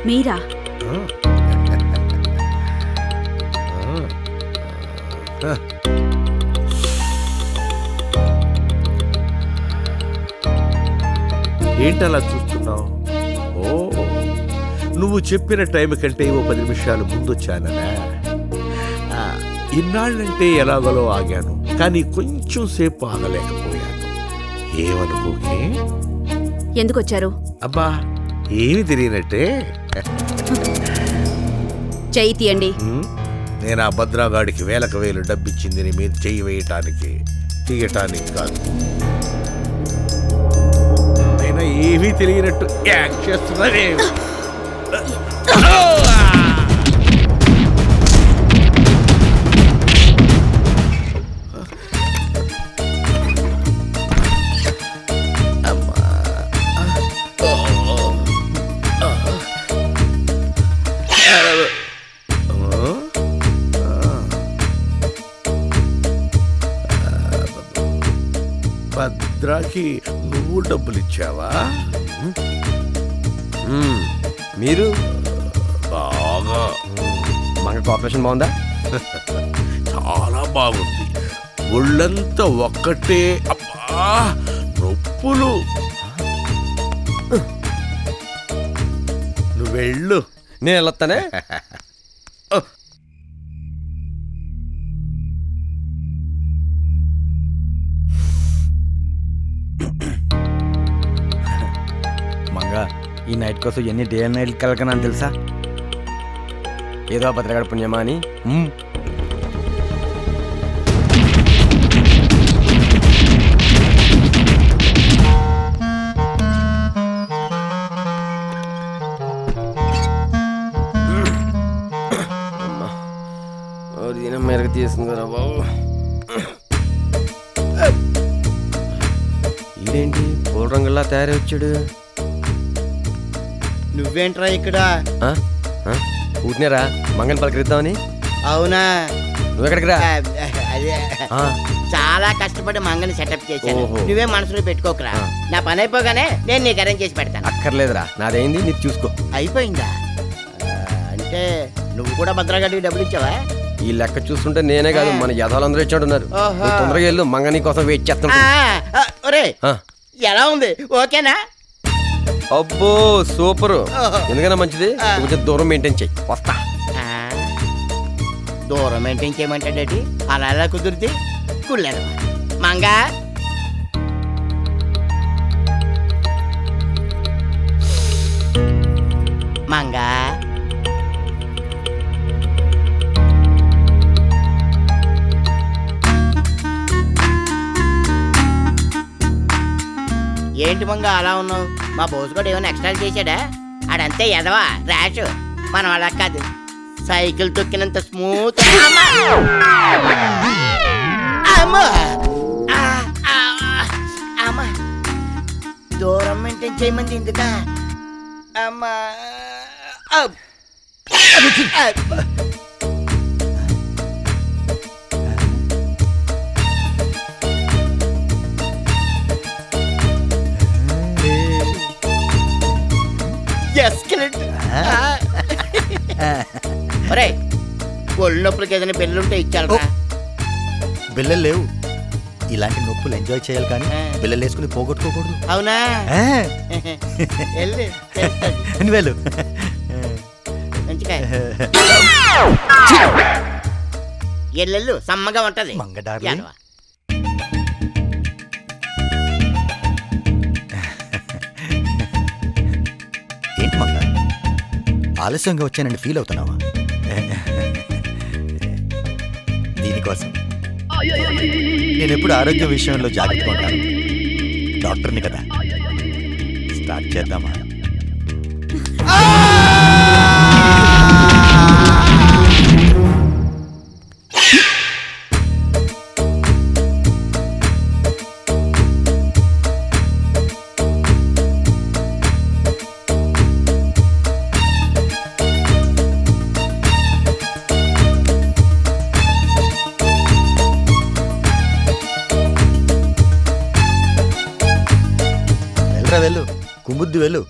మీరా? ఏంటలా చూస్తున్నావు? ఓ, నువ్వు చెప్పిన టైం కంటే ఓ 10 నిమిషాలు ముందొచ్చాననే. ఇన్నాళ్ళంటే ఎలాగలో ఆగాను, కానీ కొంచెం సేపు ఆగలేకపోయాను. ఏమనుకోకే. ఎందుకొచ్చారు? అబ్బా, ఏమి తెలియనట్టే. చెయ్యి తీయండి. నేను ఆ భద్రాగాడికి వేలకు వేలు డబ్బిచ్చింది నీ మీద చెయ్యి వేయటానికి, తీయటానికి కాదు. అయినా ఏమీ తెలియనట్టు యాక్ట్ చేస్తున్నానే. భద్రాకి నువ్వు డబ్బులు ఇచ్చావా? మీరు? బాగా. మన కోఆపరేషన్ బాగుందా? చాలా బాగుంది. ఒళ్ళంతా ఒక్కటే. అబ్బా, నొప్పులు. నువ్వు వెళ్ళు. నేను వెళ్ళొస్తానే. ఈ నైట్ కోసం ఎన్ని డే అండ్ నైట్ కలకనా తెలుసా? ఏదో భద్రగాడి పుణ్యమా అని. మెరుగు తీసింది కదా బాబు. ఇదేంటి పూల రంగుల్లా తయారై వచ్చాడు? నువ్వేంట్రా ఇక్కడ? ఊటినేరా మంగని పలకరిద్దామని. అవునా? నువ్వెక్కడికి రా. అదే చాలా కష్టపడి మంగని సెటప్ చేశాను. నువ్వే మనసులో పెట్టుకోకరా. నా పని అయిపోగానే నేను నీకు అరేంజ్ చేసి పెడతాను. అక్కర్లేదురా, నాదైంది, నీకు చూసుకో. అయిపోయిందా? అంటే నువ్వు కూడా భద్రగాడికి డబ్బులు ఇచ్చావా? ఈ లెక్క చూస్తుంటే నేనే కాదు, మన యథాలందరూ ఇచ్చాడున్నారు. తొందరగా వెళ్ళు, మంగని కోసం వెయిట్ చేస్తాను. ఒరే, ఎలా ఉంది? ఓకేనా? అబ్బో సూపర్. ఎందుకన్నా మంచిది, కొంచెం దూరం మెయింటైన్ చెయ్యి. వస్తా. దూరం మెయింటైన్ చేయమంటాడేటి? అలా ఎలా కుదురుద్ది? కుళ్ళను మంగా. మంగా, ఏంటి మంగా అలా ఉన్నావు? మా బోసుగాడు ఏమైనా ఎక్స్ట్రా చేశాడా? ఆడంతే ఎదవా ర్యాష్. మనం అలా కాదు, సైకిల్ తొక్కినంత స్మూత్. దూరం మెయింటైన్ చేయమంది ఎందుకా? అమ్మా, ఒరే, ఒళ్ళు నొప్పులకి ఏదైనా బిల్లుంటే ఇచ్చారా? బిల్లలు లేవు. ఇలాంటి నొప్పులు ఎంజాయ్ చేయాలి కానీ బిల్లలు వేసుకుని పోగొట్టుకోకూడదు. అవునా? వెళ్ళు. ఎల్లెళ్ళు సమ్మగా ఉంటది. మంగడార్లి, ఏంటి మంగ ఆలస్యంగా వచ్చానని ఫీల్ అవుతున్నావా? దీనికోసం నేను ఎప్పుడు ఆరోగ్య విషయంలో జాగ్రత్తగా ఉంటాను. డాక్టర్ని కదా. స్టార్ట్ చేద్దామా? వెళ్ళు, కుముద్దు వెళ్ళు.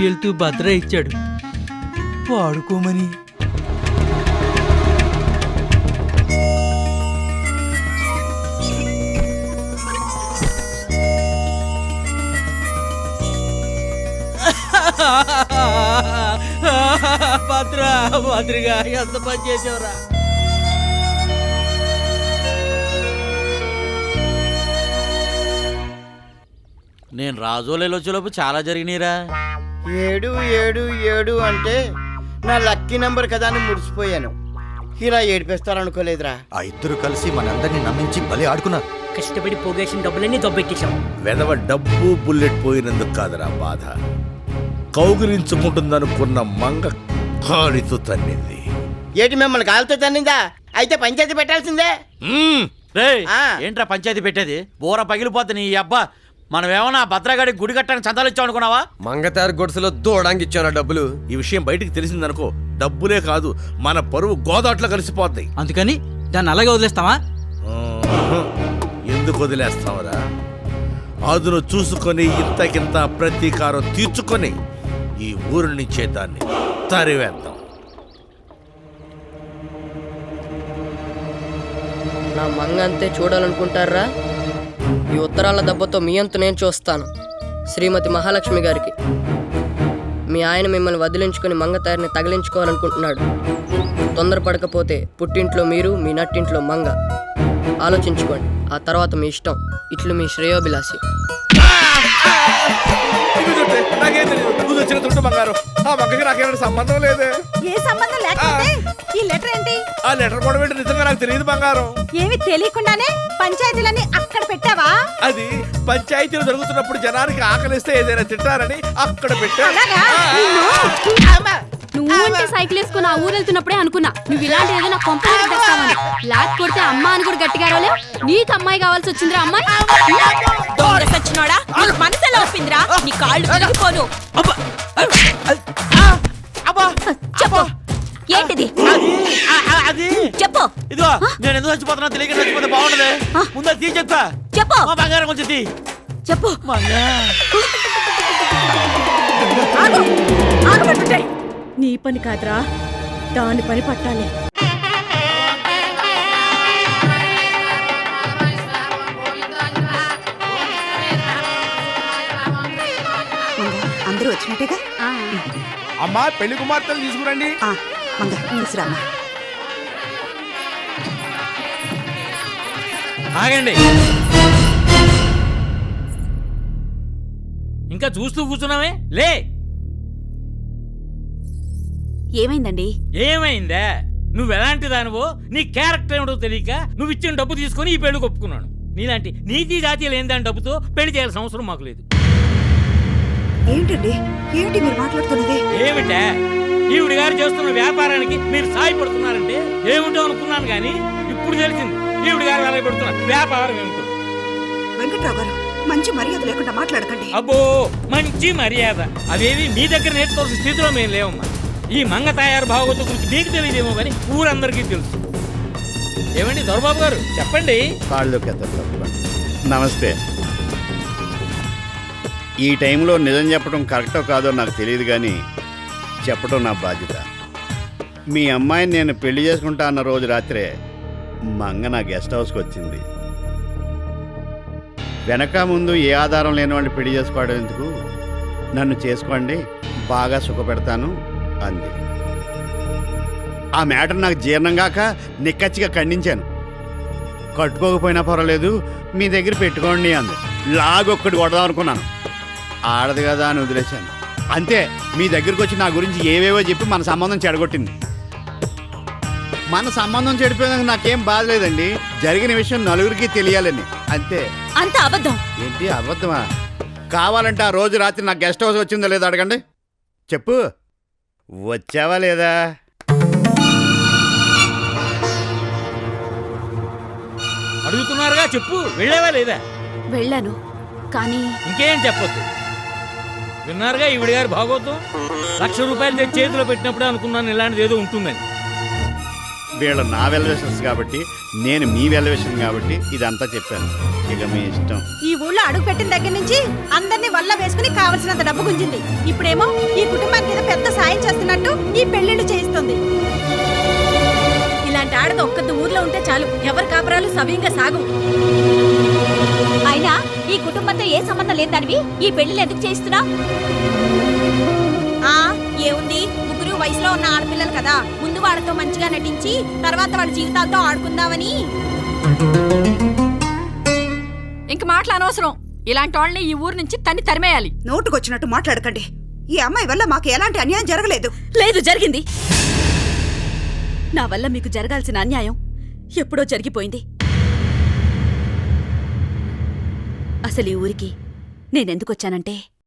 వెళ్తూ భద్ర ఇచ్చాడు వాడుకోమని. భద్రగా ఎంత పని చేసావురా. నేను రాజోలేలో వచ్చేలోపు చాలా జరిగినాయిరా. 7 అంటే నా లక్కీ నంబర్ కదా అని ముడిచిపోయాను. ఇలా ఏడిపిస్తారనుకోలేదురా. ఆ ఇద్దరు కలిసి మనందరినీ నమ్మించి బలి ఆడుకున్నారు. కష్టపడి పోగేసిన డబ్బులన్నీ దొబ్బెట్టేశాం. వెదవ డబ్బు బుల్లెట్ పోయినందుకు కాదురా బాధ, కౌగిలించుకుంటుందనుకున్న మంగ కాలితో తన్నింది. ఏటి మిమ్మల్ని కాలుతో తన్నిందా? అయితే పంచాయతీ పెట్టాల్సిందే. రేయ్, ఆ. ఏంట్రా పంచాయతీ పెట్టేది? బోర పగిలిపోద్ది నీ అబ్బా. మనం ఏమన్నా భద్రగాడి గుడి కట్టడానికి చందాలు ఇచ్చాం అనుకున్నావా? మంగతారు గొడుసులో దూడానికి ఇచ్చాను డబ్బులు. ఈ విషయం బయటికి తెలిసిందనుకో, డబ్బులే కాదు మన పరువు గోదాట్లో కలిసిపోద్ది. అందుకని దాన్ని అలాగే వదిలేస్తావా? ఎందుకు వదిలేస్తావరా? అదును చూసుకొని ఇంతకింత ప్రతీకారం తీర్చుకొని ఈ ఊరు నుంచే దాన్ని తరివేద్దాం. నా మంగ అంతే చూడాలనుకుంటారా? ఈ ఉత్తరాల దెబ్బతో మీ అంత నేను చూస్తాను. శ్రీమతి మహాలక్ష్మి గారికి, మీ ఆయన మిమ్మల్ని వదిలించుకొని మంగ తయారిని తగిలించుకోవాలనుకుంటున్నాడు. తొందరపడకపోతే పుట్టింట్లో మీరు, మీ నట్టింట్లో మంగ. ఆలోచించుకోండి, ఆ తర్వాత మీ ఇష్టం. ఇట్లు మీ శ్రేయోభిలాషి. నాకేం తెలియదు, నువ్వు వచ్చిన తుంటు బంగారం. ఆ మంగకి నాకేమైనా సంబంధం లేదే. ఏ సంబంధం లేకపోతే ఈ లెటర్ ఏంటి? ఆ లెటర్ కూడా ఏంటి నిజంగా నాకు తెలియదు బంగారం. ఏమి తెలియకుండానే పంచాయతీలన్నీ అక్కడ పెట్టావా? అది పంచాయతీలు జరుగుతున్నప్పుడు జనానికి ఆకలిస్తే ఏదైనా తింటారని అక్కడ పెట్టా. అలాగా? నువ్వు అంటే సైకిల్ వేసుకుని ఆ ఊరు వెళ్తున్నప్పుడే అనుకున్నా నువ్వు ఇలాంటి ఏదైనా కొంపలు తెస్తావని. లాక్ కొడితే అమ్మ అని కూడా గట్టిగా అరవలే. నీకు అమ్మాయి కావాల్సి వచ్చిందిరా. అమ్మాయి సచ్చినోడా, మనసు ఎలా ఒప్పిందిరా? నీ కాళ్ళు తిరిగిపోను. చెప్పు, ఏంటిది అది చెప్పు. ఇదిగో, నేను ఎందుకు చచ్చిపోతున్నా తెలియక చచ్చిపోతే బాగుండదు. ముందు తీ చెప్తా. చెప్పు, మా బంగారం కొంచెం తీ. చెప్పు. మంగా ఆగబట్టుంటాయి. నీ పని కాదురా, దాని పని పట్టాలి. అందరూ వచ్చినట్టుగా అమ్మా పెళ్లి కుమార్తెలు తీసుకురండి. తీసురామ్మా. ఆగండి. ఇంకా చూస్తూ కూర్చున్నావే? లే. ఏమైందండి? ఏమైందా? నువ్వు ఎలాంటి దానివో, నీ క్యారెక్టర్ ఏమిటో తెలియక నువ్వు ఇచ్చిన డబ్బు తీసుకొని ఈ పెళ్లి ఒప్పుకున్నాను. నీలాంటి నీతి జాతీయులు ఏందని డబ్బుతో పెళ్లి చేయాల్సిన అవసరం మాకు లేదు. ఏంటండి, ఏమిటి మీరు మాట్లాడుతున్నది? ఏమిటా? ఈవిడ గారు చేస్తున్న వ్యాపారానికి మీరు సాయపడుతున్నారంటే ఏమిటో అనుకున్నాను, కానీ ఇప్పుడు తెలిసింది ఈవిడ గారు వేల పెడుతున్న వ్యాపారం ఏమిటో. వెంకట్రావు గారు, మంచి మర్యాద లేకుండా మాట్లాడకండి. అబ్బో, మంచి మర్యాద అదేవి మీ దగ్గర నేర్చుకోవాల్సిన స్థితిలో మేము లేవమ్మా. ఈ మంగ తయారు భాగవతం గురించి మీకు తెలియదేమో కానీ ఊరందరికీ తెలుసు. ఏమండి దొరబాబు గారు, చెప్పండి. నమస్తే. ఈ టైంలో నిజం చెప్పడం కరెక్టో కాదో నాకు తెలియదు, కానీ చెప్పడం నా బాధ్యత. మీ అమ్మాయిని నేను పెళ్లి చేసుకుంటా అన్న రోజు రాత్రే మంగ నా గెస్ట్ హౌస్కి వచ్చింది. వెనక ముందు ఏ ఆధారం లేని వాళ్ళు పెళ్లి చేసుకోవడం ఎందుకు, నన్ను చేసుకోండి, బాగా సుఖపెడతాను అంది. ఆ మ్యాటర్ నాకు జీర్ణం కాక నిక్కచ్చిగా ఖండించాను. కట్టుకోకపోయినా పర్వాలేదు, మీ దగ్గర పెట్టుకోండి అంది. లాగొక్కటి కొడదాం అనుకున్నాను, ఆడదు కదా అని వదిలేశాను. అంతే, మీ దగ్గరికి వచ్చి నా గురించి ఏవేవో చెప్పి మన సంబంధం చెడగొట్టింది. మన సంబంధం చెడిపోయినందుకు నాకేం బాధ లేదండి, జరిగిన విషయం నలుగురికి తెలియాలని అంతే. అంత అబద్ధం. ఏంటి అబద్ధమా? కావాలంటే ఆ రోజు రాత్రి నా గెస్ట్ హౌస్ వచ్చిందో లేదో అడగండి. చెప్పు, వచ్చావా లేదా? అడుగుతున్నారుగా, చెప్పు. వెళ్ళావా లేదా? వెళ్ళాను, కానీ ఇంకేం చెప్పొద్దు. విన్నారుగా ఈవిడ గారు భాగవతం. 1,00,000 రూపాయలు తెచ్చి చేతిలో పెట్టినప్పుడే అనుకున్నాను ఇలాంటిది ఏదో ఉంటుందని. వీళ్ళు నా వెల్విషన్స్ కాబట్టి నేను మీ వెల్విషన్ కాబట్టి ఇదంతా చెప్పాను. ఇక మీ ఇష్టం. ఈ ఊళ్ళో అడుగు పెట్టిన దగ్గర నుంచి అందరినీ వల్ల వేసుకుని కావలసినంత డబ్బు గుంజింది. ఇప్పుడేమో ఈ కుటుంబానికి ఏదో పెద్ద సాయం చేస్తున్నట్టు ఈ పెళ్లిళ్ళు చేయిస్తుంది. ఇలాంటి ఆడది ఒక్కది ఊర్లో ఉంటే చాలు, ఎవరి కాపురాలు సవ్యంగా సాగు. అయినా ఈ కుటుంబంతో ఏ సంబంధం లేదు దానివి ఈ పెళ్లిళ్ళు ఎందుకు చేయిస్తున్నా? ఏముంది, ముగ్గురు వయసులో ఉన్న ఆడపిల్లలు కదా, ముందు వాళ్ళతో మంచిగా నటించి తర్వాత వాళ్ళ జీవితాలతో ఆడుకుందామని. ఇంక మాటలు అనవసరం. ఇలాంటి వాళ్ళని ఈ ఊరు నుంచి తన్ని తరిమేయాలి. నోటుకొచ్చినట్టు మాట్లాడకండి. ఈ అమ్మాయి వల్ల మాకు ఎలాంటి అన్యాయం జరగలేదు. లేదు, జరిగింది. నా వల్ల మీకు జరగాల్సిన అన్యాయం ఎప్పుడో జరిగిపోయింది. అసలు ఈ ఊరికి నేనెందుకొచ్చానంటే